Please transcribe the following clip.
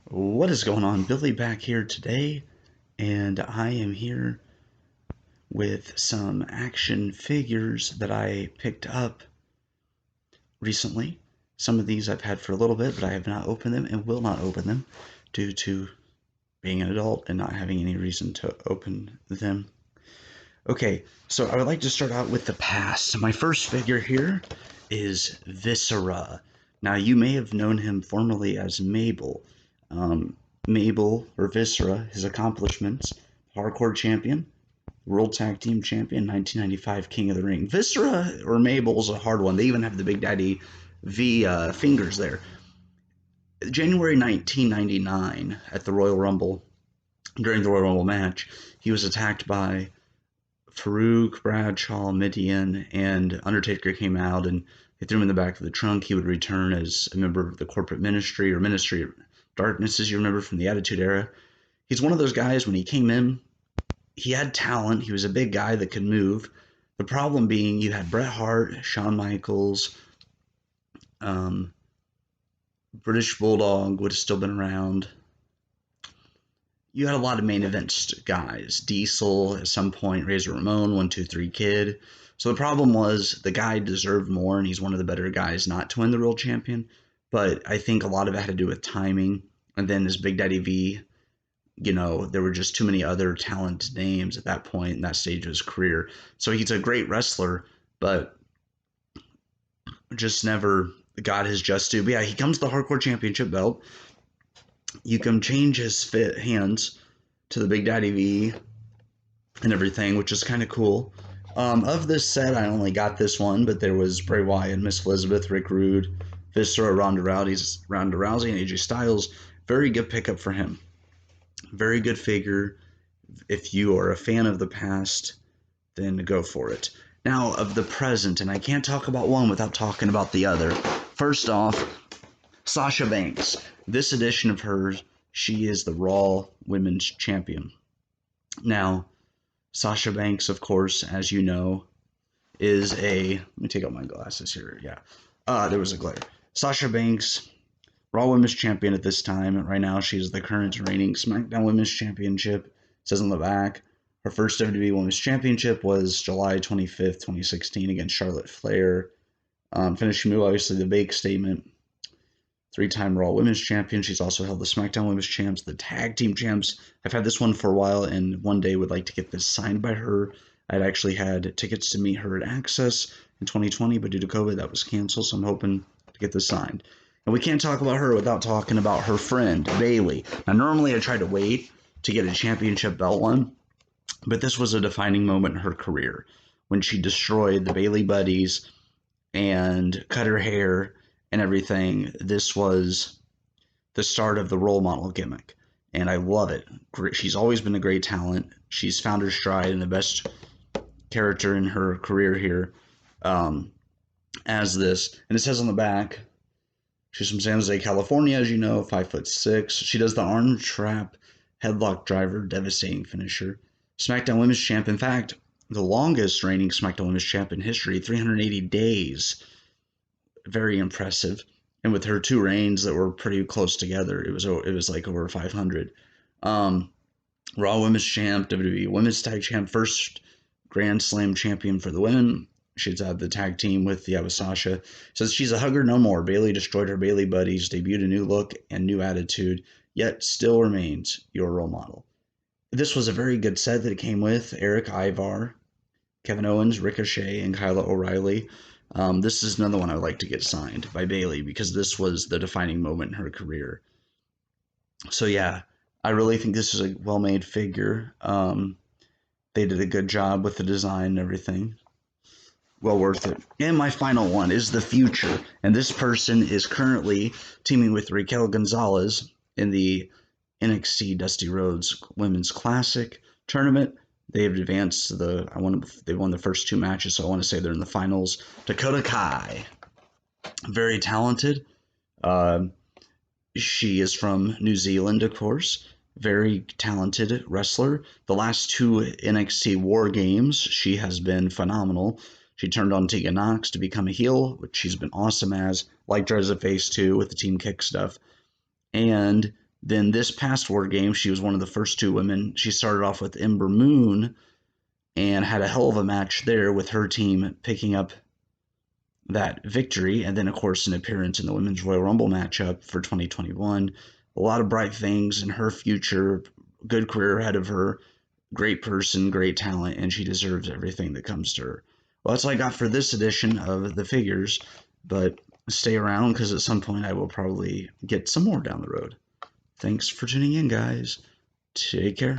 What is going on? Billy back here today, and I am here with some action figures that I picked up recently. Some of these I've had for a little bit, but I have not opened them and will not open them due to being an adult and not having any reason to open them. Okay, so I would like to start out with the past. My first figure here is Viscera. Now, you may have known him formerly as Mabel. Um, Mabel, or Viscera, his accomplishments: hardcore champion, world tag team champion, 1995 King of the Ring. Viscera or Mabel is a hard one. They even have the Big Daddy V fingers there. January 1999, at the Royal Rumble, during the Royal Rumble match, he was attacked by Farouk, Bradshaw, Midian, and Undertaker came out and they threw him in the back of the trunk. He would return as a member of the corporate ministry, or Ministry of Darkness, as you remember from the Attitude Era. He's one of those guys, when he came in, he had talent. He was a big guy that could move. The problem being, you had Bret Hart, Shawn Michaels, um, British Bulldog would have still been around. You had a lot of main event guys. Diesel at some point, Razor Ramon, 1-2-3 Kid. So the problem was the guy deserved more, and he's one of the better guys not to win the world champion. But I think a lot of it had to do with timing. And then as Big Daddy V, there were just too many other talented names at that point in that stage of his career. So he's a great wrestler, but just never got his just due. But yeah, he comes to the Hardcore Championship belt. You can change his hands to the Big Daddy V and everything, which is kind of cool. Of this set, I only got this one, but there was Bray Wyatt, Miss Elizabeth, Rick Rude, Viscera, Ronda Rousey, and AJ Styles. Very good pickup for him. Very good figure. If you are a fan of the past, then go for it. Now, of the present, and I can't talk about one without talking about the other. First off, Sasha Banks. This edition of hers, she is the Raw Women's Champion. Now, Sasha Banks, of course, as you know, is a... Let me take out my glasses here. Yeah. There was a glare. Sasha Banks, Raw Women's Champion at this time. Right now, she's the current reigning SmackDown Women's Championship. It says on the back. Her first WWE Women's Championship was July 25th, 2016 against Charlotte Flair. Finishing move, obviously, the Bake Statement. Three-time Raw Women's Champion. She's also held the SmackDown Women's Champs, the Tag Team Champs. I've had this one for a while, and one day would like to get this signed by her. I'd actually had tickets to meet her at Access in 2020, but due to COVID, that was canceled, so I'm hoping to get this signed. And we can't talk about her without talking about her friend, Bayley. Now, normally I try to wait to get a championship belt one, but this was a defining moment in her career when she destroyed the Bayley Buddies and cut her hair and everything. This was the start of the role model gimmick, and I love it. She's always been a great talent. She's found her stride and the best character in her career here as this. And it says on the back, she's from San Jose, California, as you know, 5'6". She does the arm trap headlock driver, devastating finisher. SmackDown Women's Champ, in fact, the longest reigning SmackDown Women's Champ in history, 380 days. Very impressive. And with her two reigns that were pretty close together, it was like over 500. Raw Women's Champ, WWE Women's Tag Champ, first Grand Slam champion for the women. She's had the tag team with Sasha. Says she's a hugger no more. Bayley destroyed her Bayley buddies, debuted a new look and new attitude, yet still remains your role model. This was a very good set that it came with. Eric Ivar, Kevin Owens, Ricochet, and Kyle O'Reilly. This is another one I would like to get signed by Bayley because this was the defining moment in her career. So yeah, I really think this is a well-made figure. They did a good job with the design and everything. Well worth it. And my final one is the future. And this person is currently teaming with Raquel Gonzalez in the NXT Dusty Rhodes Women's Classic tournament. They have advanced to they won the first two matches, so I want to say they're in the finals. Dakota Kai, very talented. She is from New Zealand, of course. Very talented wrestler. The last two NXT War Games, she has been phenomenal. She turned on Tegan Nox to become a heel, which she's been awesome as. Liked her as a face too with the Team Kick stuff. And Then this past War Games, she was one of the first 2 women. She started off with Ember Moon and had a hell of a match there with her team picking up that victory. And then, of course, an appearance in the Women's Royal Rumble matchup for 2021. A lot of bright things in her future, good career ahead of her, great person, great talent, and she deserves everything that comes to her. Well, that's all I got for this edition of the figures, but stay around because at some point I will probably get some more down the road. Thanks for tuning in, guys. Take care.